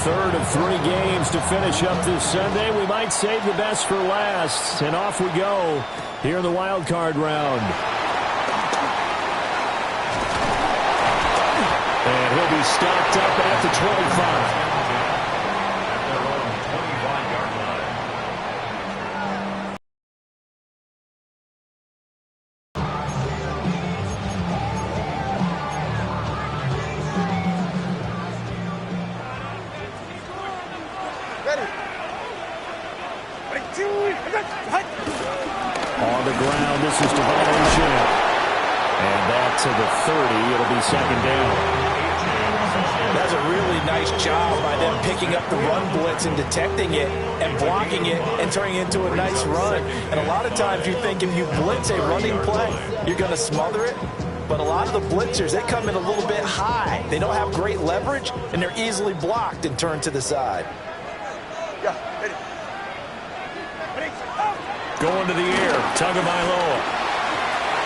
third of 3 games to finish up this Sunday. We might save the best for last. And off we go here in the wild card round. And he'll be stopped up at the 25. On the ground, this is violation. And back to the 30. It'll be second down. That's a really nice job by them picking up the run blitz and detecting it and blocking it and turning it into a nice run. And a lot of times you think if you blitz a running play, you're going to smother it. But a lot of the blitzers, they come in a little bit high. They don't have great leverage, and they're easily blocked and turned to the side. Going to the air, Tagovailoa.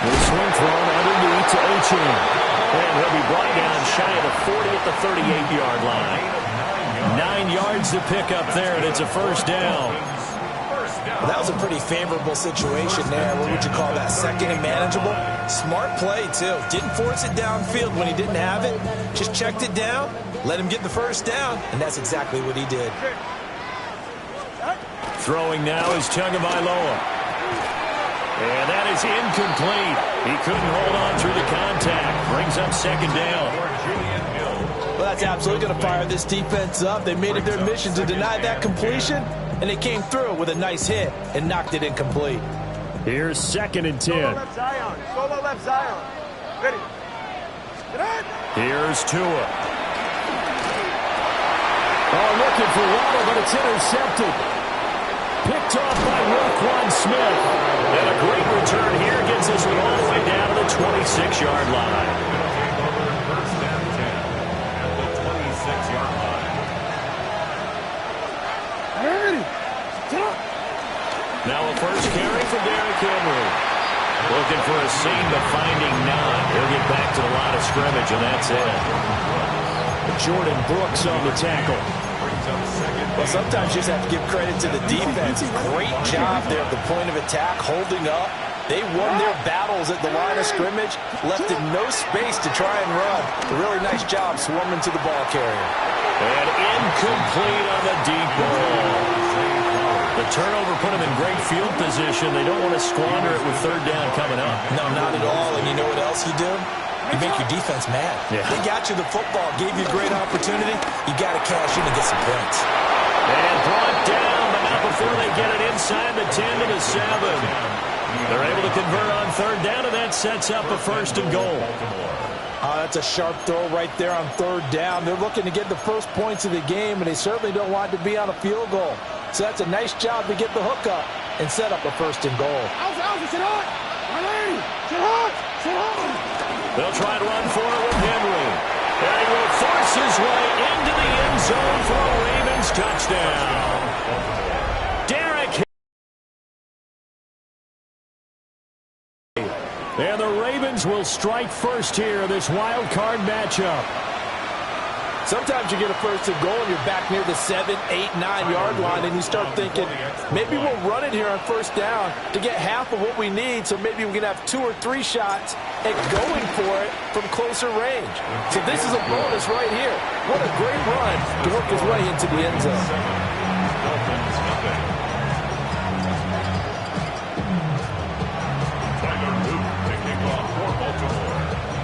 The swing thrown underneath to Ochane. And he'll be brought down shy of the 40 at the 38-yard line. 9 yards to pick up there, and it's a first down. Well, that was a pretty favorable situation there. What would you call that? Second and manageable? Smart play, too. Didn't force it downfield when he didn't have it. Just checked it down, let him get the first down, and that's exactly what he did. Throwing now is Tagovailoa. And that is incomplete. He couldn't hold on through the contact. Brings up second down. Well, that's absolutely going to fire this defense up. They made it their mission to deny that completion, and they came through with a nice hit and knocked it incomplete. Here's second and 10. Solo left Zion. Solo left Zion. Ready. Here's Tua. Oh, looking for Waddle, but it's intercepted. Picked off by Roquan Smith. And a great return here gets this one all the way down to the 26-yard line. First down 10 at the 26-yard line. Now a first carry for Derrick Henry. Looking for a seam-to-finding none. He'll get back to the line of scrimmage, and that's it. Jordan Brooks on the tackle. Well, sometimes you just have to give credit to the defense. Great job there at the point of attack, holding up. They won their battles at the line of scrimmage, left in no space to try and run. A really nice job swarming to the ball carrier. And incomplete on the deep ball. The turnover put them in great field position. They don't want to squander it with third down coming up. No, not at all. And you know what else you do? You make your defense mad. Yeah. They got you the football, gave you a great opportunity. You got to cash in and get some points. And brought down, but not before they get it inside the 10 to the 7. They're able to convert on third down, and that sets up a first and goal. That's a sharp throw right there on third down. They're looking to get the first points of the game, and they certainly don't want to be on a field goal. So that's a nice job to get the hook up and set up a first and goal. They'll try to run for it with Henry. And he will force his way into the end zone for a Ravens touchdown. Derrick Henry. And the Ravens will strike first here in this wild card matchup. Sometimes you get a first and goal and you're back near the 7, 8, 9-yard line, and you start thinking, maybe we'll run it here on first down to get half of what we need, so maybe we can have 2 or 3 shots at going for it from closer range. So this is a bonus right here. What a great run to work his way into the end zone.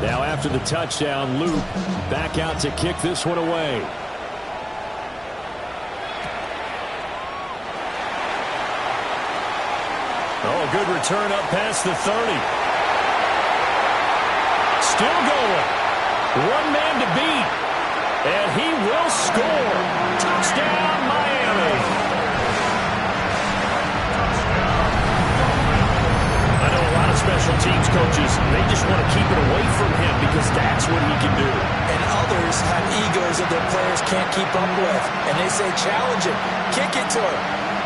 Now after the touchdown, Luke back out to kick this one away. Oh, a good return up past the 30. Still going. One man to beat. And he will score. Touchdown, Miami. Special teams coaches, they just want to keep it away from him because that's what he can do. And others have egos that their players can't keep up with. And they say, challenge him, kick it to him.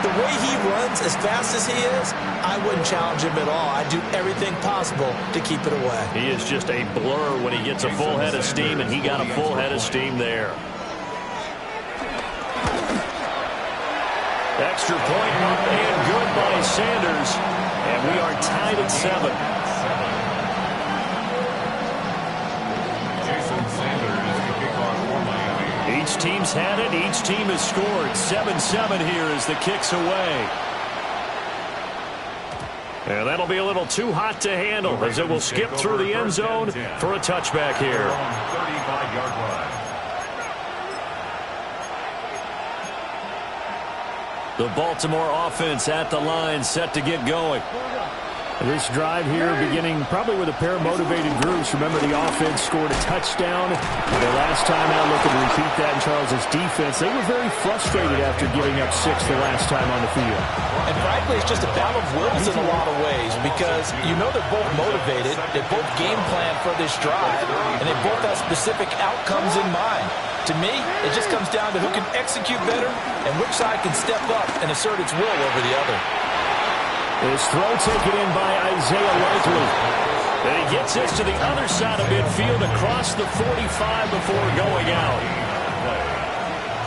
The way he runs as fast as he is, I wouldn't challenge him at all. I'd do everything possible to keep it away. He is just a blur when he gets a full head of steam, and he got a full head of steam there. Extra point up and good by Sanders. And we are tied at 7. Each team's had it. Each team has scored. 7-7 here as the kick's away. And that'll be a little too hot to handle as it will skip through the end zone for a touchback here. 35-yard line. The Baltimore offense at the line, set to get going. This drive here beginning probably with a pair of motivated groups. Remember, the offense scored a touchdown. Their last time out, looking to repeat that in Charles's defense. They were very frustrated after giving up 6 the last time on the field. And frankly, it's just a battle of wills in a lot of ways because you know they're both motivated. They both game plan for this drive, and they both have specific outcomes in mind. To me, it just comes down to who can execute better and which side can step up and assert its will over the other. His throw taken in by Isaiah Likely. And he gets this to the other side of midfield across the 45 before going out.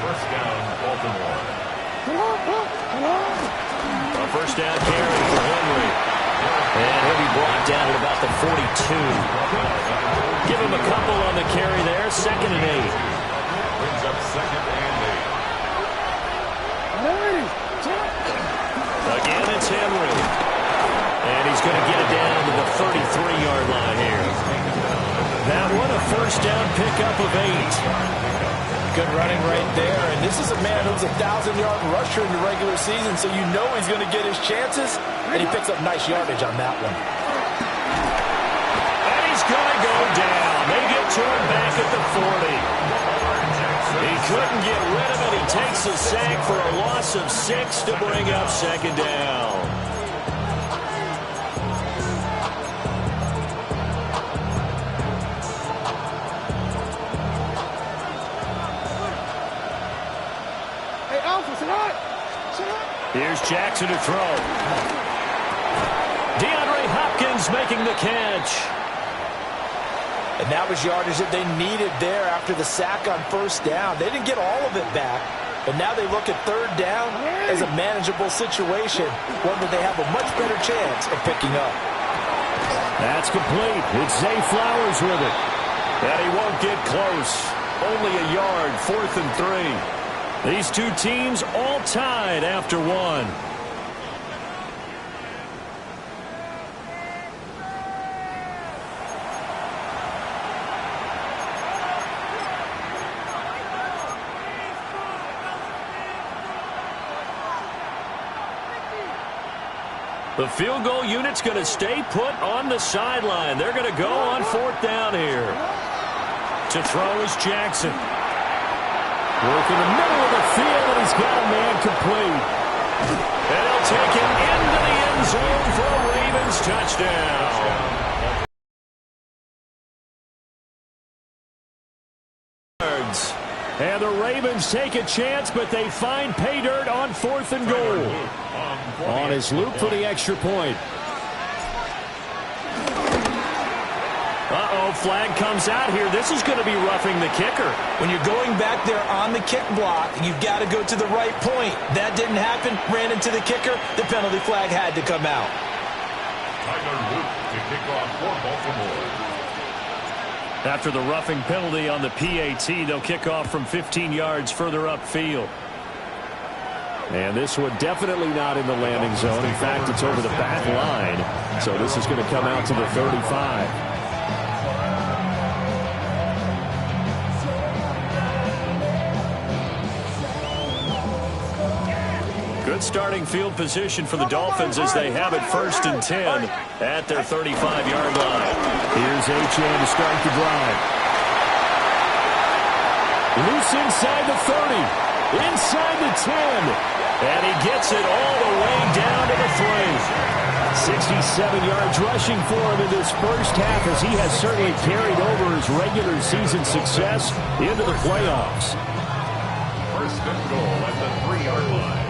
First down, Baltimore. A first down carry for Henry. And he'll be brought down at about the 42. Give him a couple on the carry there. 2nd and 8. Brings up 2nd and 8. Again, it's Henry. And he's going to get it down to the 33-yard line here. That one, a first down pickup of 8. Good running right there. And this is a man who's a 1,000-yard rusher in the regular season, so you know he's going to get his chances. And he picks up nice yardage on that one. And he's going to go down. They get to him back at the 40. He couldn't get rid of it. He takes a sack for a loss of 6 to bring up 2nd down. Hey, Alpha, sit up. Here's Jackson to throw. DeAndre Hopkins making the catch. And that was yardage that they needed there after the sack on first down. They didn't get all of it back, but now they look at 3rd down as a manageable situation, one that they have a much better chance of picking up. That's complete. It's Zay Flowers with it. And he won't get close. Only a yard, 4th and 3. These two teams all tied after 1. The field goal unit's going to stay put on the sideline. They're going to go on 4th down here. To throw is Jackson. Work in the middle of the field, and he's got a man complete. And he'll take him into the end zone for a Ravens touchdown. And the Ravens take a chance, but they find pay dirt on 4th and goal. On his loop for the extra point. Uh-oh, flag comes out here. This is going to be roughing the kicker. When you're going back there on the kick block, you've got to go to the right point. That didn't happen. Ran into the kicker. The penalty flag had to come out. Tyler Luke to kick off for Baltimore. After the roughing penalty on the PAT, they'll kick off from 15 yards further upfield. And this one definitely not in the landing zone. In fact, it's over the back line. So this is going to come out to the 35. Good starting field position for the Dolphins as they have it 1st and 10 at their 35-yard line. Here's Achane to start the drive. Loose inside the 30. Inside the 10. And he gets it all the way down to the 3. 67 yards rushing for him in this first half as he has certainly carried over his regular season success into the playoffs. 1st and goal at the 3-yard line.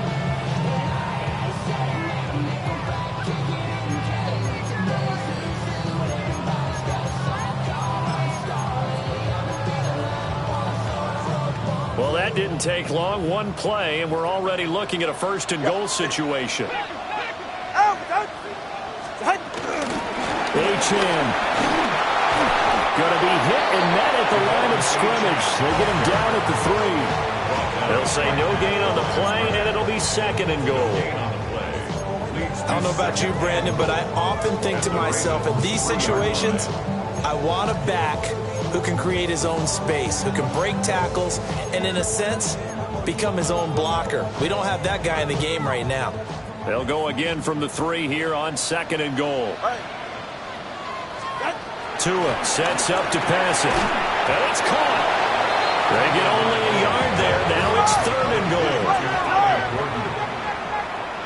Well, that didn't take long. One play, and we're already looking at a first-and-goal situation. H.M. going to be hit and met at the line of scrimmage. They get him down at the 3. They'll say no gain on the play, and it'll be second and goal. I don't know about you, Brandon, but I often think to myself, in these situations, I want a back who can create his own space, who can break tackles, and in a sense, become his own blocker. We don't have that guy in the game right now. They'll go again from the 3 here on second and goal. Tua sets up to pass it. And it's caught. They get only a yard there. Now it's third and goal.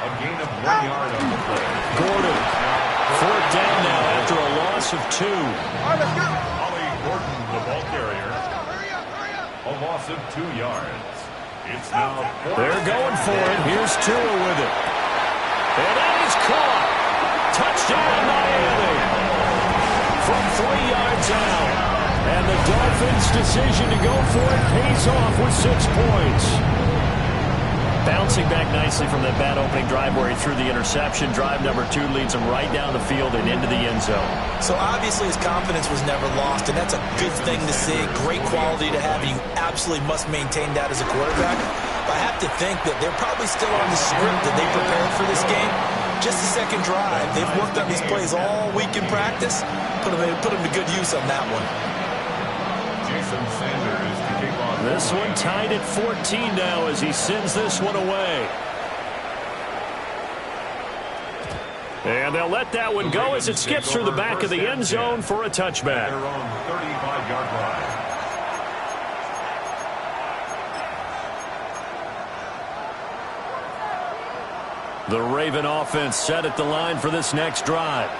A gain of 1 yard on the play. Gordon, fourth down now after a loss of 2. Ollie Gordon, the ball carrier. A loss of 2 yards. It's now They're going for it. Here's Tua with it. And that is caught. Touchdown, Miami. From 3 yards out. And the Dolphins' decision to go for it pays off with 6 points. Bouncing back nicely from that bad opening drive where he threw the interception. Drive number 2 leads him right down the field and into the end zone. So obviously his confidence was never lost, and that's a good thing to see. Great quality to have, and you absolutely must maintain that as a quarterback. But I have to think that they're probably still on the script that they prepared for this game. Just the second drive. They've worked on these plays all week in practice. Put them to good use on that one. Jason Sanders to kick off. This one tied at 14 now as he sends this one away. And they'll let that one go as it skips through the back of the end zone for a touchback. Their own 35-yard line. The Raven offense set at the line for this next drive.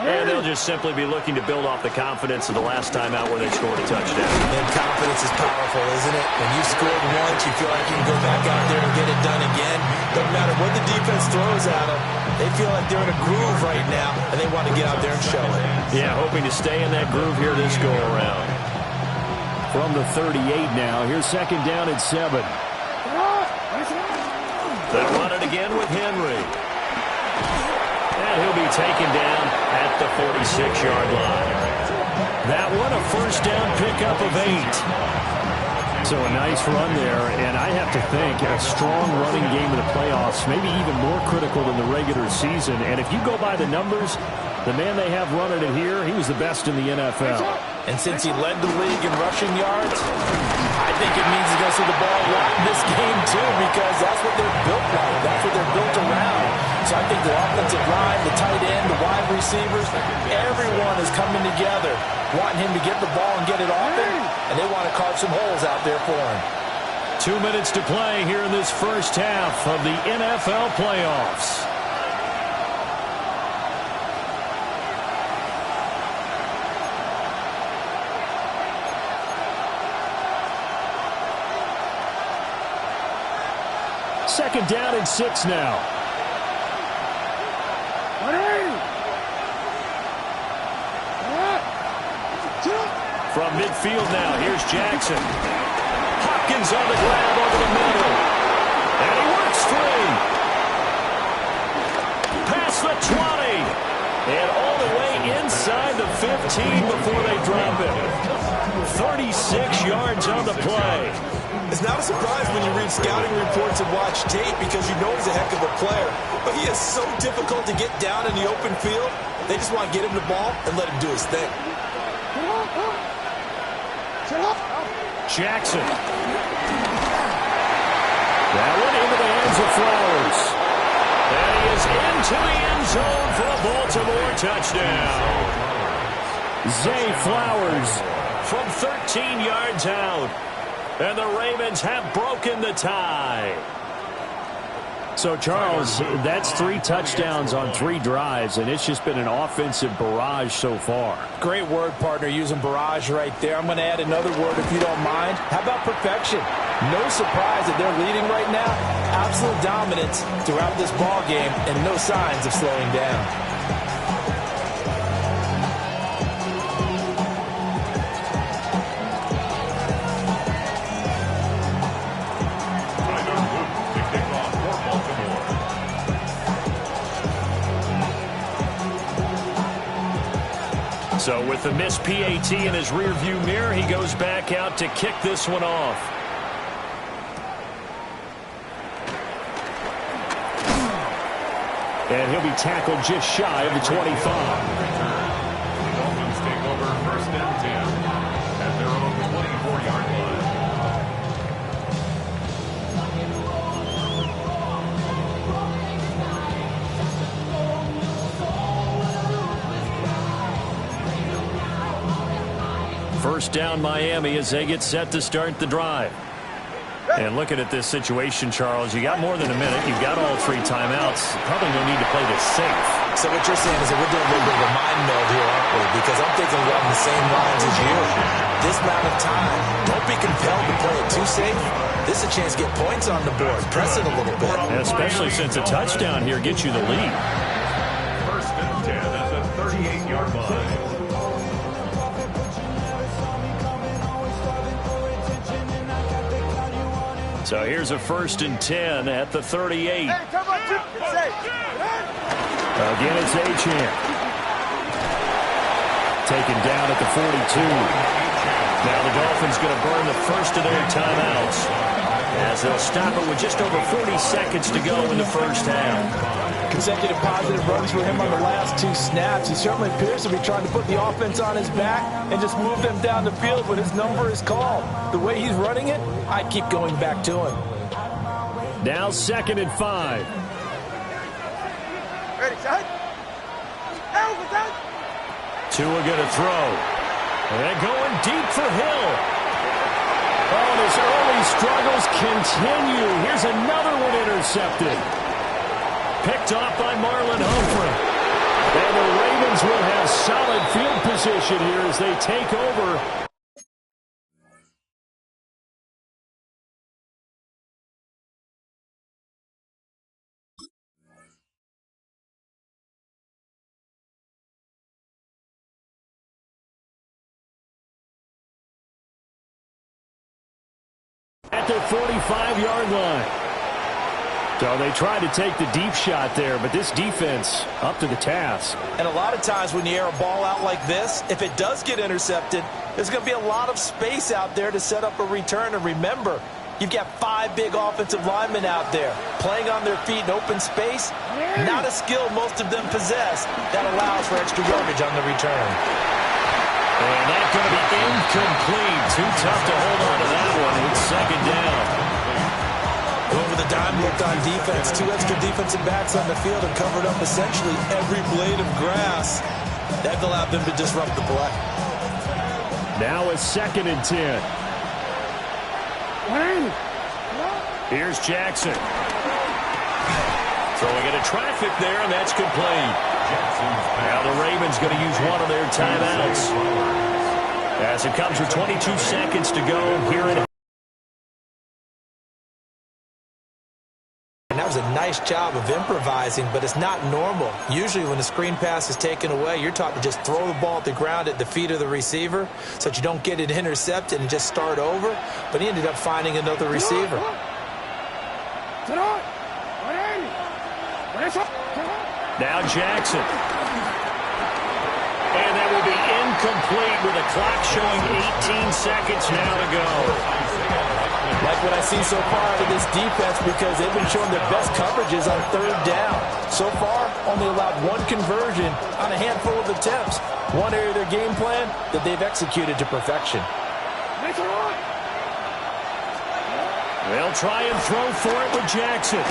And they'll just simply be looking to build off the confidence of the last time out where they scored a touchdown. And confidence is powerful, isn't it? When you scored once, you feel like you can go back out there and get it done again. Doesn't matter what the defense throws at them. They feel like they're in a groove right now, and they want to get out there and show it. Yeah, hoping to stay in that groove here this go-around. From the 38 now, here's second down at 7. They'll run it again with Henry. And he'll be taken down at the 46-yard line. That one, a first down pickup of 8. So a nice run there, and I have to think a strong running game in the playoffs, maybe even more critical than the regular season. And if you go by the numbers, the man they have running it here, he was the best in the NFL. And since he led the league in rushing yards, I think it means he's going to see the ball a lot in this game too, because that's what they're built like. That's what they're built around. So I think the offensive line, the tight end, the wide receivers, everyone is coming together, wanting him to get the ball and get it off him, and they want to carve some holes out there for him. 2 minutes to play here in this first half of the NFL playoffs. Second down and 6 now. From midfield now, here's Jackson. Hopkins on the grab over the middle. And he works free. Past the 20. And all the way inside the 15 before they drop it. 36 yards on the play. It's not a surprise when you read scouting reports and watch tape because you know he's a heck of a player. But he is so difficult to get down in the open field. They just want to get him the ball and let him do his thing. Jackson. That one into the hands of Flowers. And he is into the end zone for a Baltimore touchdown. Zay Flowers from 13 yards out. And the Ravens have broken the tie. So, Charles, that's 3 touchdowns on 3 drives, and it's just been an offensive barrage so far. Great word, partner, using barrage right there. I'm going to add another word if you don't mind. How about perfection? No surprise that they're leading right now. Absolute dominance throughout this ball game and no signs of slowing down. So with the missed PAT in his rearview mirror, he goes back out to kick this one off. And he'll be tackled just shy of the 25. The Dolphins take over 1st and 10 at their own 24-yard line. First down Miami as they get set to start the drive. And looking at this situation, Charles, you got more than a minute. You've got all 3 timeouts. Probably no need to play this safe. So what you're saying is that we're doing a little bit of a mind meld here, aren't we? Because I'm thinking along the same lines as you. This amount of time, don't be compelled to play it too safe. This is a chance to get points on the board. Press it a little bit. And especially since a touchdown here gets you the lead. 1st and 10 at the 38-yard line. So here's a 1st and 10 at the 38. Hey, come on, Jim. It's safe. Again, it's Achane. Taken down at the 42. Now the Dolphins going to burn the first of their timeouts as they'll stop it with just over 40 seconds to go in the first half. Consecutive positive runs for him on the last 2 snaps. He certainly appears to be trying to put the offense on his back and just move them down the field when his number is called. The way he's running it, I keep going back to him. Now 2nd and 5. Ready, son? Over, son. Tua going to throw. And going deep for Hill. Oh, his early struggles continue. Here's another one intercepted. Picked off by Marlon Humphrey. And the Ravens will have solid field position here as they take over. At their 45-yard line. So they tried to take the deep shot there, but this defense up to the task. And a lot of times when you air a ball out like this, if it does get intercepted, there's going to be a lot of space out there to set up a return. And remember, you've got 5 big offensive linemen out there playing on their feet in open space. Not a skill most of them possess that allows for extra yardage on the return. And that's going to be incomplete. Too tough to hold on to that one. It's 2nd down. Over the dime look on defense. 2 extra defensive backs on the field and covered up essentially every blade of grass. That allowed them to disrupt the play. Now it's 2nd and 10. Here's Jackson. Throwing into traffic there, and that's complete. Now the Ravens going to use one of their timeouts as it comes with 22 seconds to go here in. And that was a nice job of improvising, but it's not normal. Usually when the screen pass is taken away, you're taught to just throw the ball at the ground at the feet of the receiver so that you don't get it intercepted and just start over. But he ended up finding another receiver. Now Jackson. And that will be incomplete with the clock showing 18 seconds now to go. Like what I see so far out of this defense, because they've been showing their best coverages on 3rd down. So far, only allowed 1 conversion on a handful of attempts. One area of their game plan that they've executed to perfection. They'll try and throw for it with Jackson.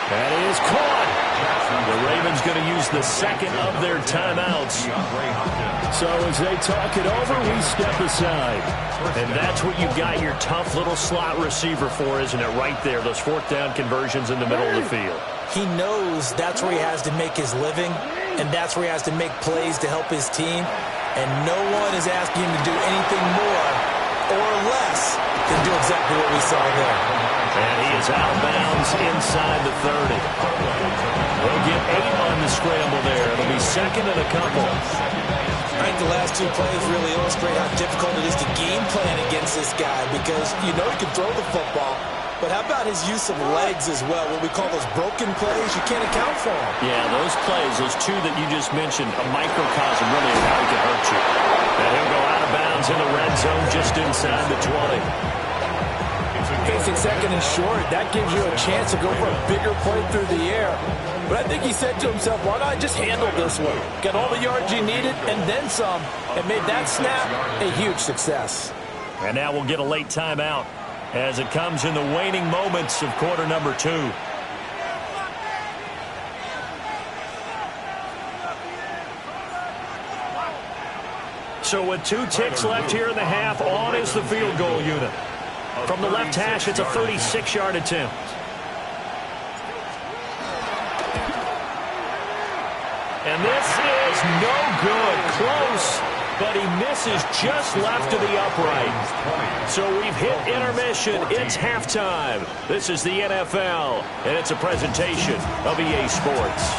That is caught. The Ravens going to use the 2nd of their timeouts. So as they talk it over, we step aside. And that's what you've got your tough little slot receiver for, isn't it? Right there, those 4th down conversions in the middle of the field. He knows that's where he has to make his living, and that's where he has to make plays to help his team. And no one is asking him to do anything more or less than do exactly what we saw there. And he is out of bounds inside the 30. They'll get 8 on the scramble there. It'll be 2nd and a couple. I think the last 2 plays really illustrate how difficult it is to game plan against this guy, because you know he can throw the football, But how about his use of legs as well? What we call those broken plays, you can't account for them. Yeah, those plays, those two that you just mentioned, a microcosm really of how he can hurt you. And he'll go out of bounds in the red zone just inside the 20. Facing second and short, that gives you a chance to go for a bigger play through the air. But I think he said to himself, why not just handle this one? Got all the yards you needed and then some, and made that snap a huge success. And now we'll get a late timeout as it comes in the waning moments of quarter number 2. So with 2 ticks left here in the half, on is the field goal unit. From the left hash, it's a 36-yard attempt. And this is no good. Close, but he misses just left of the upright. So we've hit intermission. It's halftime. This is the NFL, and it's a presentation of EA Sports.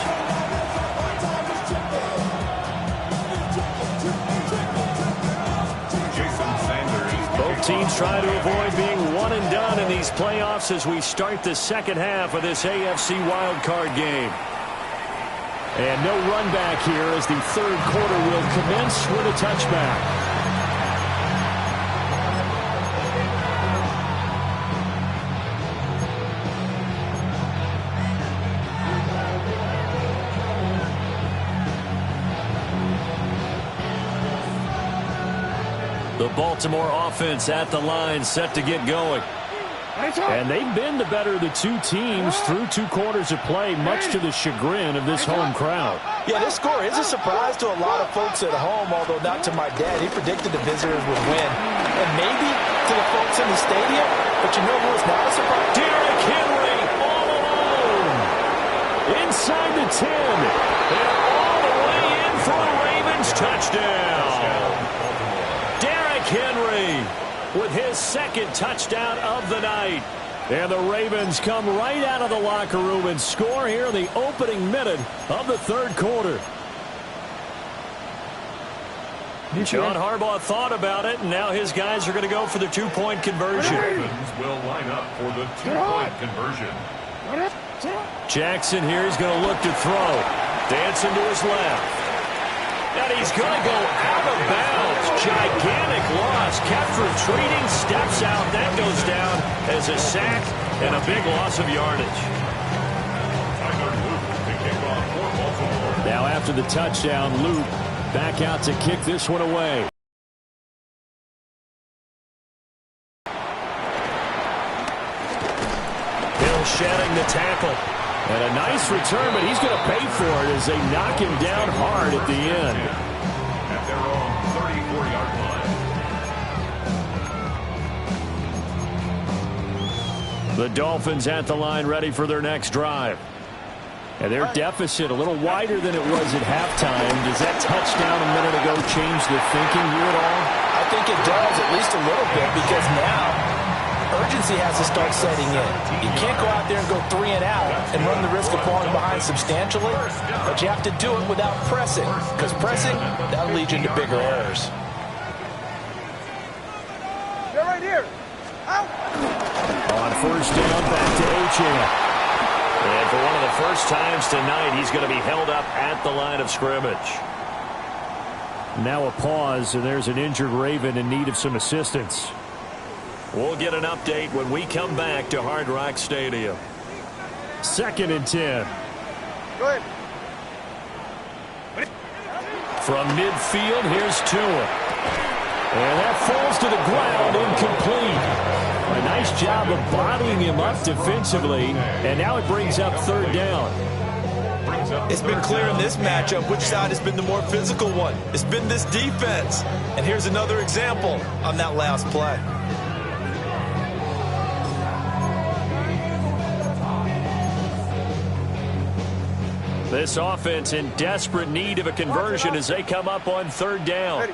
Both teams try to avoid being one and done in these playoffs as we start the second half of this AFC wildcard game. And no run back here as the third quarter will commence with a touchback. The Baltimore offense at the line set to get going. And they've been the better of the two teams through 2 quarters of play, much to the chagrin of this home crowd. Yeah, this score is a surprise to a lot of folks at home, although not to my dad. He predicted the visitors would win. And maybe to the folks in the stadium, but you know who is not a surprise? Derrick Henry all alone. Inside the 10. And all the way in for a Ravens touchdown. Derrick Henry with his second touchdown of the night. And the Ravens come right out of the locker room and score here in the opening minute of the third quarter. John Harbaugh thought about it, and now his guys are going to go for the 2-point conversion. Ravens will line up for the 2-point conversion. Jackson here is going to look to throw. Dancing to his left. And he's going to go out of bounds. Gigantic loss. Kept retreating. Steps out. That goes down as a sack and a big loss of yardage. Now after the touchdown, Luke back out to kick this one away. Hill shedding the tackle. And a nice return, but he's going to pay for it as they knock him down hard at the end. At their own 34-yard line. The Dolphins at the line ready for their next drive. And their deficit a little wider than it was at halftime. Does that touchdown a minute ago change the thinking here at all? I think it does, at least a little bit, because now urgency has to start setting in. You can't go out there and go 3 and out and run the risk of falling behind substantially, but you have to do it without pressing, because pressing, that'll lead you into bigger errors. They're right here. Out. On first down, back to Achane. And for one of the first times tonight, he's going to be held up at the line of scrimmage. Now a pause, and there's an injured Raven in need of some assistance. We'll get an update when we come back to Hard Rock Stadium. 2nd and 10. Go ahead. From midfield, here's Tua. And that falls to the ground, incomplete. A nice job of bodying him up defensively, and now it brings up 3rd down. It's been clear in this matchup which side has been the more physical one. It's been this defense. And here's another example on that last play. This offense in desperate need of a conversion as they come up on 3rd down.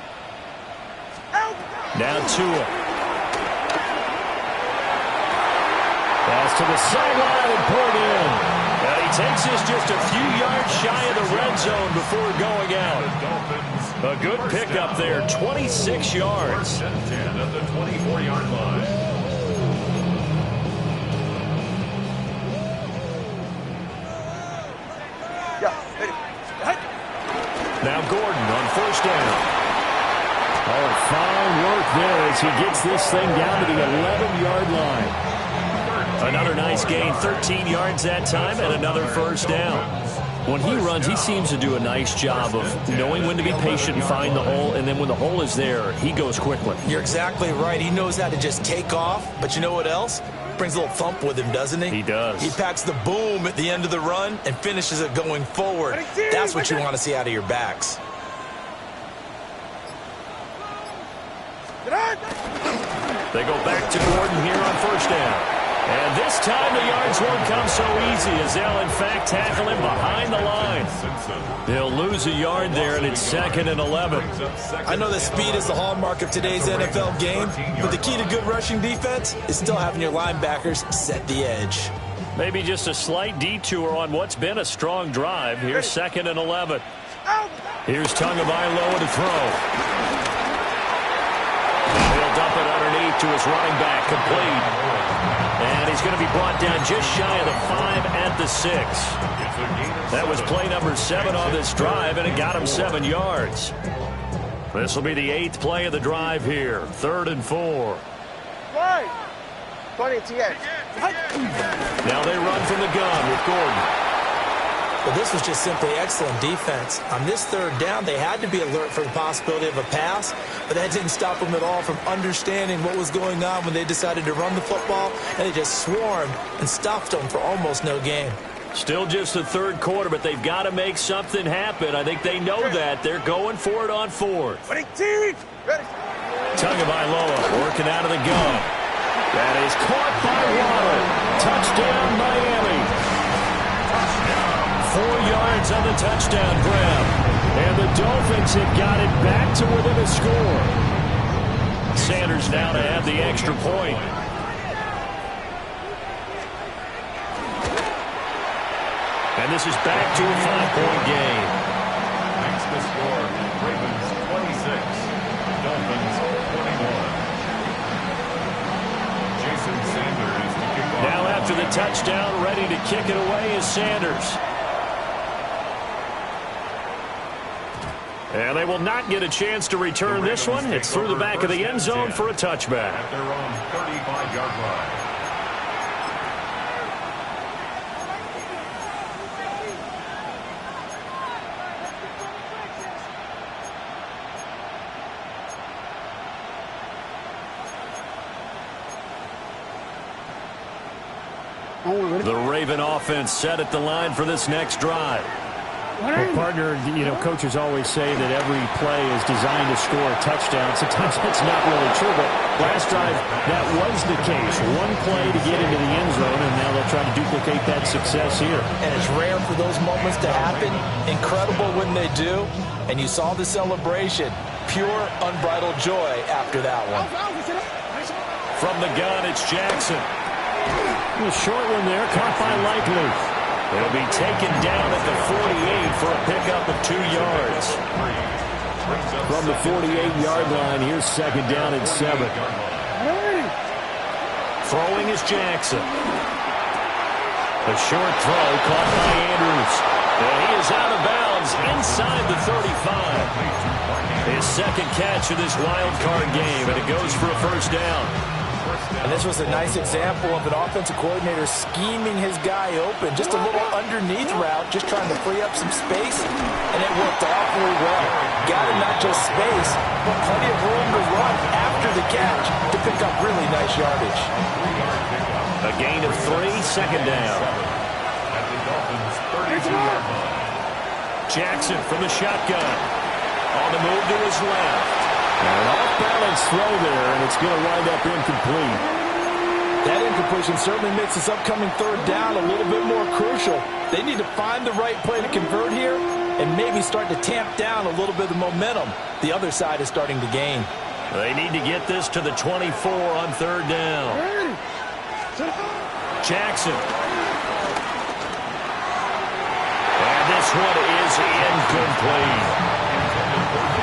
Now Tua. Pass to the sideline and pulled in. And he takes us just a few yards shy of the red zone before going out. A good pickup there, 26 yards. At the 24-yard line. Gordon on first down. Oh, fine work there as he gets this thing down to the 11-yard line. Another nice gain, 13 yards that time, and another first down. When he runs, he seems to do a nice job of knowing when to be patient and find the hole, and then when the hole is there, he goes quickly. You're exactly right. He knows how to just take off, but you know what else? Brings a little thump with him, doesn't he? He does. He packs the boom at the end of the run and finishes it going forward. That's what you want to see out of your backs. They go back to Gordon here on first down. And this time the yards won't come so easy as they'll, in fact, tackle him behind the line. They'll lose a yard there, and it's 2nd and 11. I know that speed is the hallmark of today's NFL game, but the key to good rushing defense is still having your linebackers set the edge. Maybe just a slight detour on what's been a strong drive. Here's 2nd and 11. Here's Tagovailoa to throw. He'll dump it underneath to his running back, complete. And he's going to be brought down just shy of the 5 at the 6. That was play number 7 on this drive, and it got him 7 yards. This will be the 8th play of the drive here. 3rd and 4. Right. 20 to edge. Now they run from the gun with Gordon. Well, this was just simply excellent defense. On this 3rd down, they had to be alert for the possibility of a pass, but that didn't stop them at all from understanding what was going on when they decided to run the football, and they just swarmed and stuffed them for almost no gain. Still just the 3rd quarter, but they've got to make something happen. I think they know that. They're going for it on 4th. Tagovailoa working out of the gun. That is caught by Waddle. Touchdown, Miami. 4 yards on the touchdown grab. And the Dolphins have got it back to within a score. Sanders now to add the extra point. And this is back to a 5-point game. Makes the score Ravens 26, Dolphins 21. Jason Sanders to kick off. Now after the touchdown, ready to kick it away is Sanders. And they will not get a chance to return this one. It's through the back of the end zone for a touchback. At their own 35-yard line. The Raven offense set at the line for this next drive. Well, partner, coaches always say that every play is designed to score a touchdown. Sometimes that's not really true, but last drive, that was the case. One play to get into the end zone, and now they'll try to duplicate that success here. And it's rare for those moments to happen. Incredible when they do. And you saw the celebration. Pure, unbridled joy after that one. From the gun, it's Jackson. A short one there, caught by Likely. It'll be taken down at the 48 for a pickup of 2 yards. From the 48-yard line, here's 2nd down and 7. Throwing is Jackson. A short throw caught by Andrews. And he is out of bounds inside the 35. His 2nd catch of this wild card game, and it goes for a first down. And this was a nice example of an offensive coordinator scheming his guy open. Just a little underneath route, just trying to free up some space, and it worked awfully well. Got him not just space, but plenty of room to run after the catch to pick up really nice yardage. A gain of 3, 2nd down. At the Dolphins 32-yard line. Jackson from the shotgun. On the move to his left. An off-balance throw there, and it's going to wind up incomplete. That incompletion certainly makes this upcoming 3rd down a little bit more crucial. They need to find the right play to convert here and maybe start to tamp down a little bit of momentum the other side is starting to gain. They need to get this to the 24 on 3rd down. Jackson. And this one is incomplete.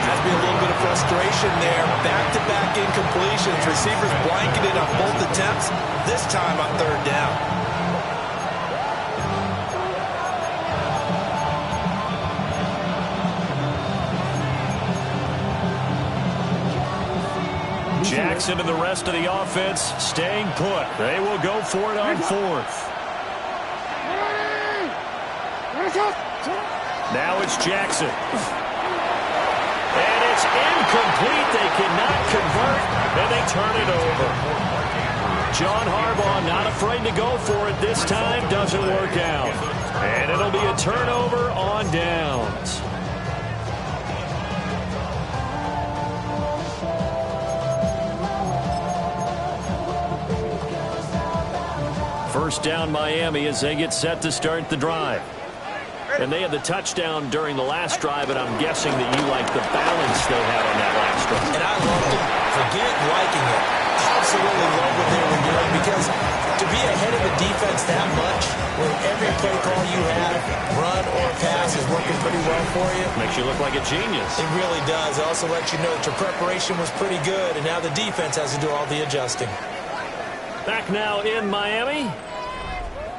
Has been a little bit of frustration there. Back-to-back incompletions. Receivers blanketed on both attempts, this time on 3rd down. Jackson and the rest of the offense staying put. They will go for it on fourth. Now it's Jackson. And it's incomplete. They cannot convert, and they turn it over. John Harbaugh not afraid to go for it this time. Doesn't work out. And it'll be a turnover on downs. First down Miami as they get set to start the drive. And they had the touchdown during the last drive, and I'm guessing that you like the balance they had on that last drive. And I loved it. Forget liking it. Absolutely love what they were doing, because to be ahead of the defense that much, when every play call you have, run or pass, is working pretty well for you. Makes you look like a genius. It really does. It also lets you know that your preparation was pretty good, and now the defense has to do all the adjusting. Back now in Miami.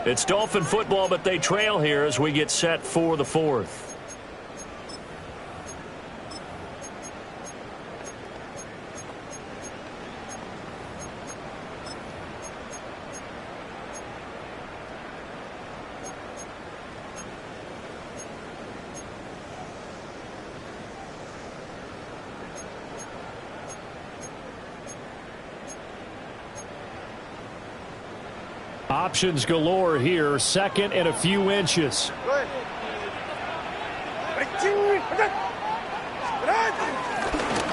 It's Dolphin football, but they trail here as we get set for the fourth. Options galore here. Second and a few inches.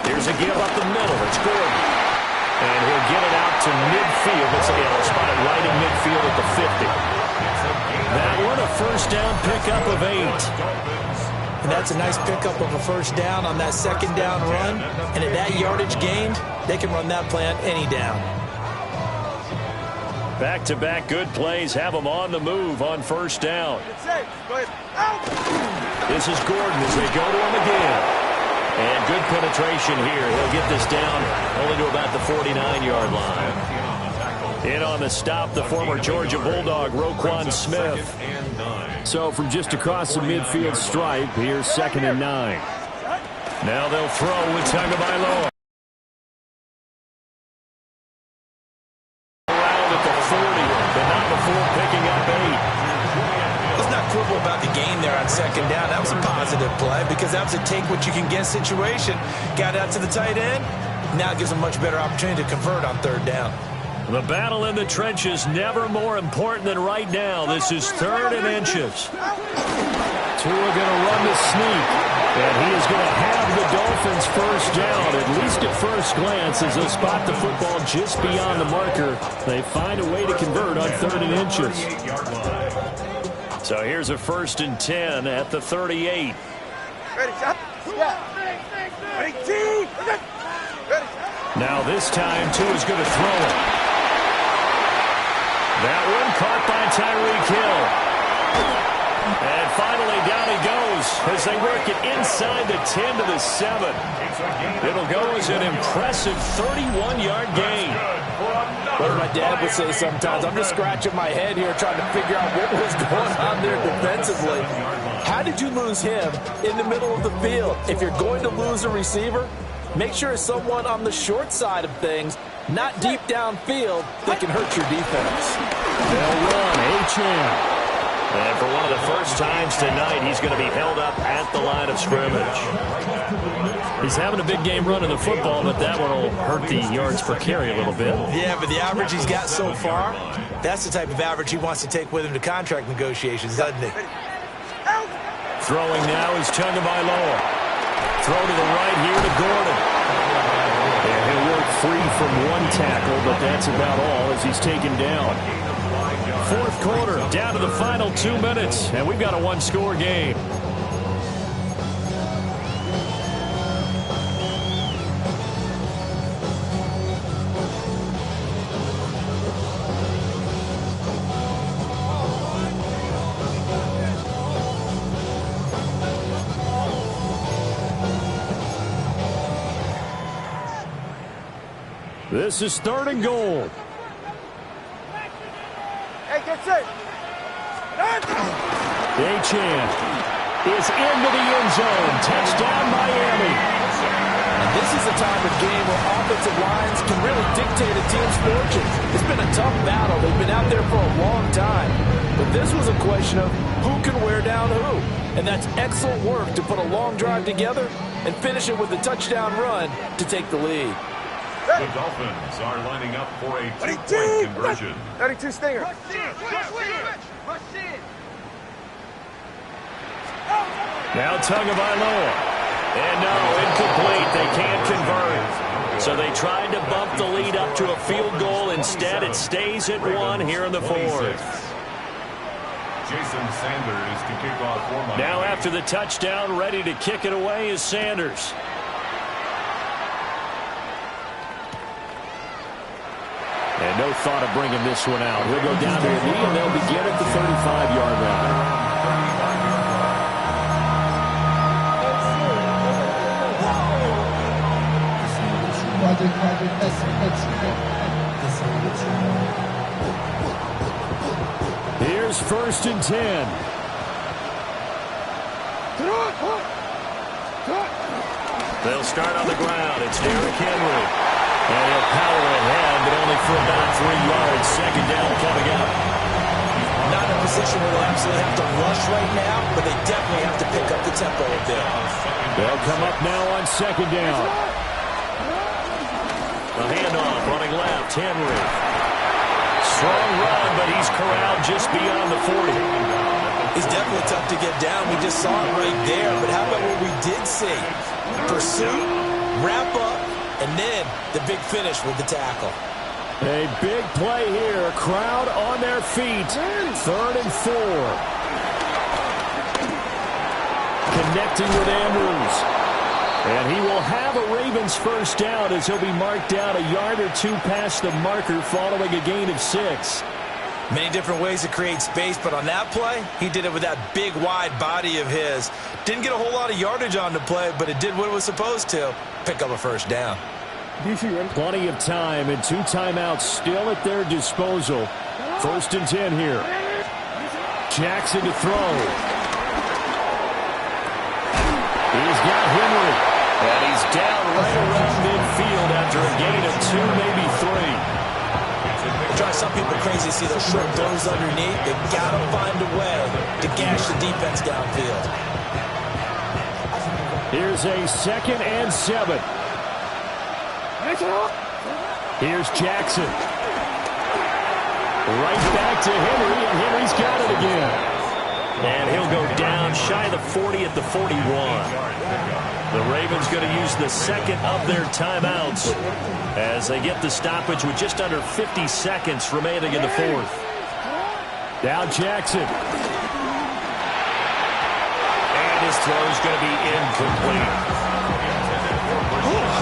Here's a give up the middle. It's Gordon. And he'll get it out to midfield. It's a spot it right in midfield at the 50. That one a first down pickup of 8. And that's a nice pickup of a first down on that second down run. And at that yardage gained, they can run that play on any down. Back-to-back good plays have them on the move on first down. This is Gordon as they go to him again. And good penetration here. He'll get this down only to about the 49-yard line. In on the stop, the former Georgia Bulldog, Roquan Smith. So from just across the midfield stripe, here's 2nd and 9. Now they'll throw with Tagovailoa. Around at the 40, but not before picking up 8. Let's not quibble about the gain there on second down. That was a positive play because that was a take-what-you-can-get situation. Got out to the tight end. Now it gives them a much better opportunity to convert on third down. The battle in the trenches never more important than right now. This is 3rd and inches. Tua going to run the sneak. And he is going to have the Dolphins first down, at least at first glance, as they spot the football just beyond the marker. They find a way to convert on 3rd and inches. So here's a 1st and 10 at the 38. Now this time, Tua's going to throw it. That one caught by Tyreek Hill. And finally down he goes as they work it inside the 10 to the 7. It'll go as an impressive 31-yard gain. What my dad would say sometimes, I'm just scratching my head here trying to figure out what was going on there defensively. How did you lose him in the middle of the field? If you're going to lose a receiver, make sure it's someone on the short side of things, not deep downfield, that can hurt your defense. They'll run Achane. And for one of the first times tonight, he's going to be held up at the line of scrimmage. He's having a big game running the football, but that one will hurt the yards per carry a little bit. Yeah, but the average he's got so far, that's the type of average he wants to take with him to contract negotiations, doesn't he? Throwing now is Tagovailoa. Throw to the right here to Gordon. And he'll work free from one tackle, but that's about all as he's taken down. 4th quarter, down to the final 2 minutes, and we've got a one-score game. This is 3rd and goal. Achane is into the end zone. Touchdown, Miami. This is a time of game where offensive lines can really dictate a team's fortune. It's been a tough battle. They've been out there for a long time. But this was a question of who can wear down who. And that's excellent work to put a long drive together and finish it with a touchdown run to take the lead. The Dolphins are lining up for a two-point conversion. 32 Stinger. Now Tagovailoa. And no, incomplete. They can't convert. So they tried to bump the lead up to a field goal. Instead, it stays at 1 here in the fourth. Jason Sanders to kick off for Miami. Now after the touchdown, ready to kick it away is Sanders. And no thought of bringing this one out. He'll go down to a knee, and they'll begin at the 35-yard line. Here's 1st and 10. They'll start on the ground. It's Derrick Henry. And he'll power ahead, but only for about 3 yards. 2nd down coming up. Not in a position where they absolutely have to rush right now, but they definitely have to pick up the tempo a bit. They'll come up now on 2nd down. The handoff running left, Henry. Strong run, but he's corralled just beyond the 40. He's definitely tough to get down. We just saw it right there. But how about what we did see? Pursuit, wrap up, and then the big finish with the tackle. A big play here. Crowd on their feet. 3rd and 4. Connecting with Andrews. And he will have a Ravens 1st down as he'll be marked down a yard or 2 past the marker following a gain of 6. Many different ways to create space, but on that play, he did it with that big, wide body of his. Didn't get a whole lot of yardage on the play, but it did what it was supposed to. Pick up a 1st down. Plenty of time and 2 timeouts still at their disposal. 1st and 10 here. Jackson to throw. He's got Henry. And he's down right around midfield after a gain of 2, maybe 3. It drives some people crazy to see those short throws underneath. They've got to find a way to gash the defense downfield. Here's a 2nd and 7. Here's Jackson. Right back to Henry, and Henry's got it again. And he'll go down shy of the 40 at the 41. The Ravens going to use the 2nd of their timeouts as they get the stoppage with just under 50 seconds remaining in the 4th. Now Jackson. And his throw is going to be incomplete.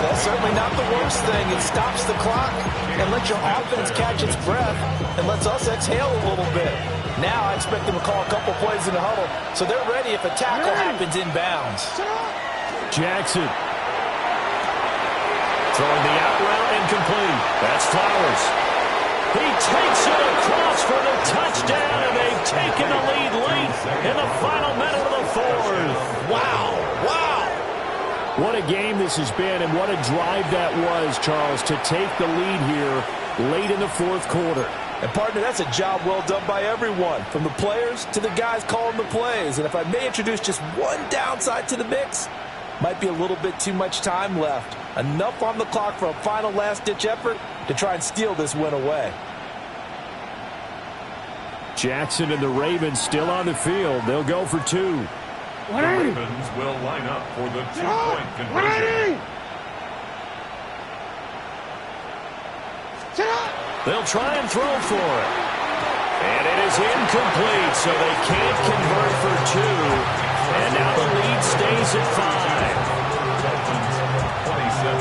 That's certainly not the worst thing. It stops the clock and lets your offense catch its breath and lets us exhale a little bit. Now I expect them to call a couple plays in the huddle so they're ready if a tackle happens inbounds. Jackson. Throwing the out route incomplete. That's Flowers. He takes it across for the touchdown, and they've taken the lead late in the final minute of the 4th. Wow. What a game this has been, and what a drive that was, Charles, to take the lead here late in the 4th quarter. And, partner, that's a job well done by everyone, from the players to the guys calling the plays. And if I may introduce just one downside to the mix, might be a little bit too much time left. Enough on the clock for a final last-ditch effort to try and steal this win away. Jackson and the Ravens still on the field. They'll go for 2. The Ravens will line up for the 2-point conversion. They'll try and throw for it. And it is incomplete, so they can't convert for 2. And now the lead stays at 5. 27.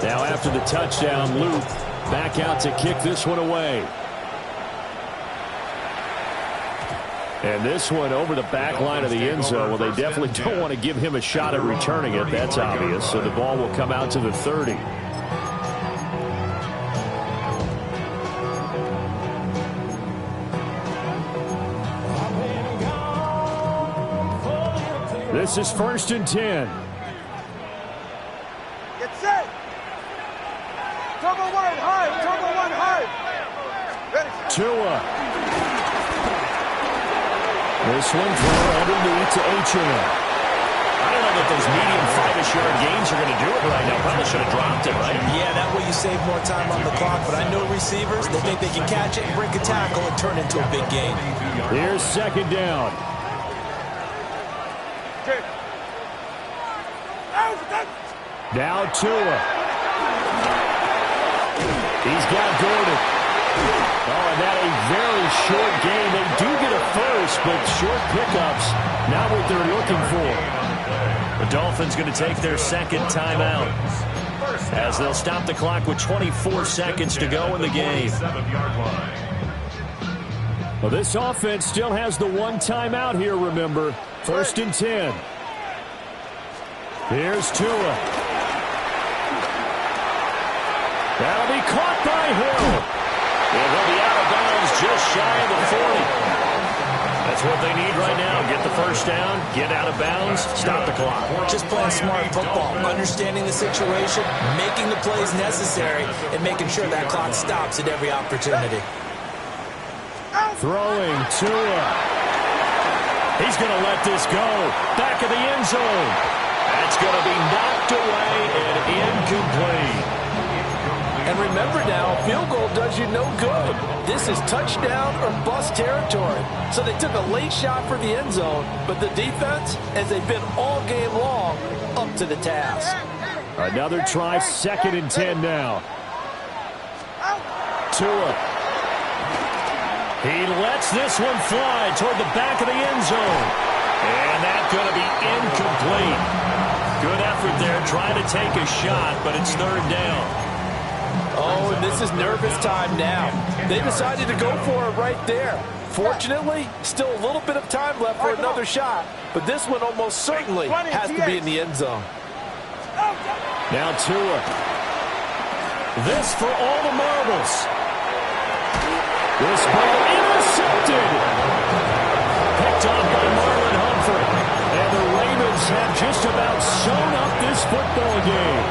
Now after the touchdown, Luke back out to kick this one away. And this one over the back line of the end zone. Well, they definitely don't want to give him a shot at returning it. That's obvious. So the ball will come out to the 30. This is 1st and 10. Get set. Turbo one hard. Turbo one hard. Ready. Tua. This one thrown underneath to Achane. I don't know that those medium 5-ish yard gains are going to do it right now. Probably should have dropped it, right? Yeah, that way you save more time on the clock. But I know receivers, they think they can catch it and break a tackle and turn it into a big gain. Here's 2nd down. Now Tua. He's got Gordon. Oh, and that a very short game. They do get a first, but short pickups, not what they're looking for. The Dolphins going to take their 2nd timeout as they'll stop the clock with 24 seconds to go in the game. Well, this offense still has the 1 timeout here, remember. 1st and 10. Here's Tua. That'll be caught by Hill. And he'll be out of bounds just shy of the 40. That's what they need right now. Get the first down, get out of bounds, stop the clock. Just playing smart football, understanding the situation, making the plays necessary, and making sure that clock stops at every opportunity. Throwing Tua. He's going to let this go. Back of the end zone. That's going to be knocked away and incomplete. And remember now, field goal does you no good. This is touchdown or bust territory. So they took a late shot for the end zone, but the defense, as they've been all game long, up to the task. Another try, 2nd and 10 now. Tua. He lets this one fly toward the back of the end zone. And that's going to be incomplete. Good effort there, trying to take a shot, but it's 3rd down. Oh, and this is nervous time now. They decided to go for it right there. Fortunately, still a little bit of time left for another shot, but this one almost certainly has to be in the end zone. Now Tua. This for all the marbles. This ball intercepted. Picked up by Marlon Humphrey. And the Ravens have just about sewn up this football game.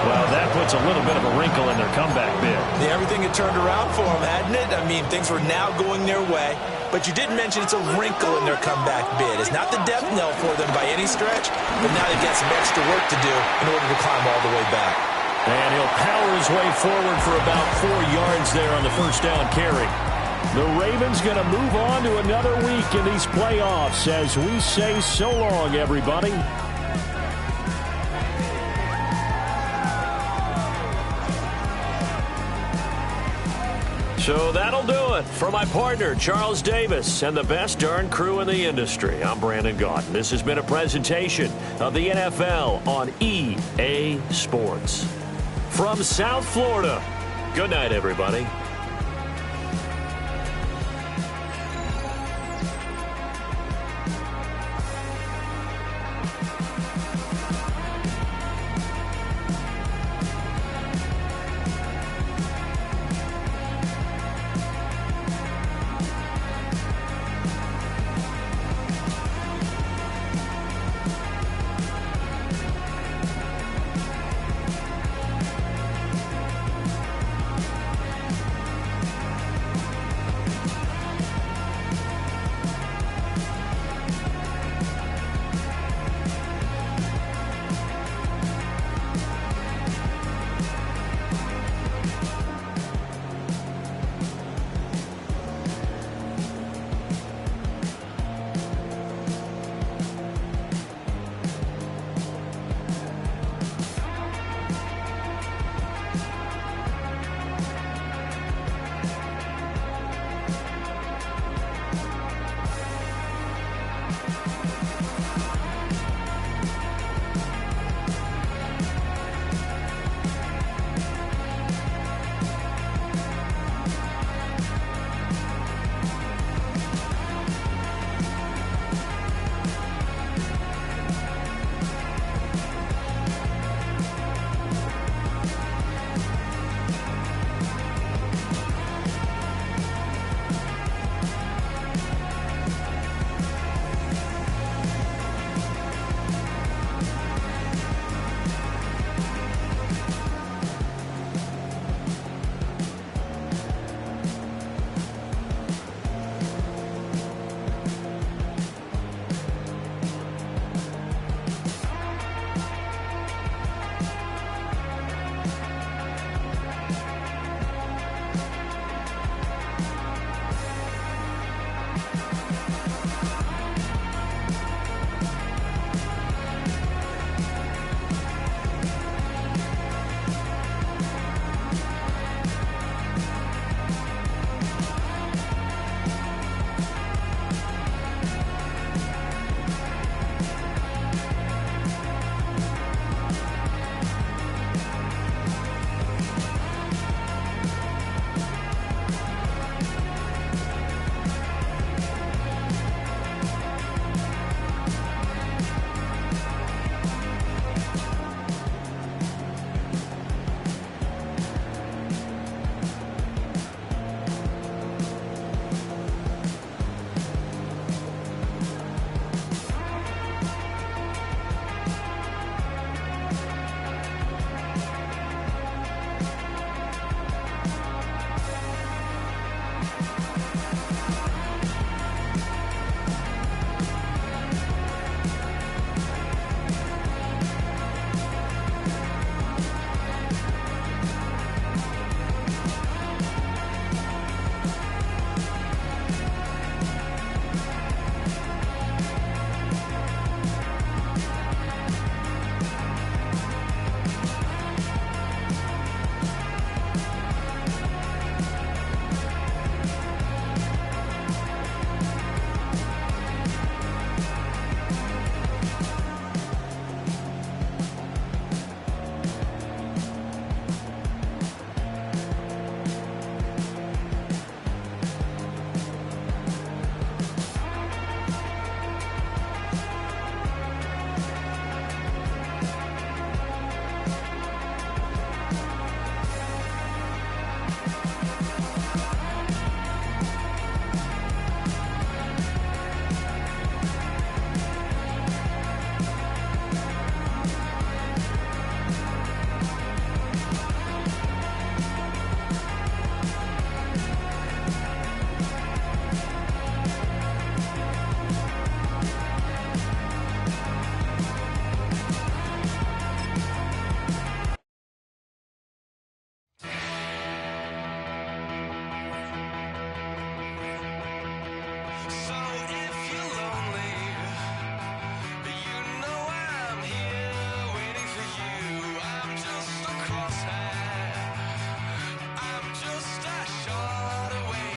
Well, that puts a little bit of a wrinkle in their comeback bid. Yeah, everything had turned around for them, hadn't it? I mean, things were now going their way. But you did mention it's a wrinkle in their comeback bid. It's not the death knell for them by any stretch, but now they've got some extra work to do in order to climb all the way back. And he'll power his way forward for about 4 yards there on the first down carry. The Ravens going to move on to another week in these playoffs as we say so long, everybody. So that'll do it for my partner, Charles Davis, and the best darn crew in the industry. I'm Brandon Gaudin. This has been a presentation of the NFL on EA Sports. From South Florida, good night, everybody.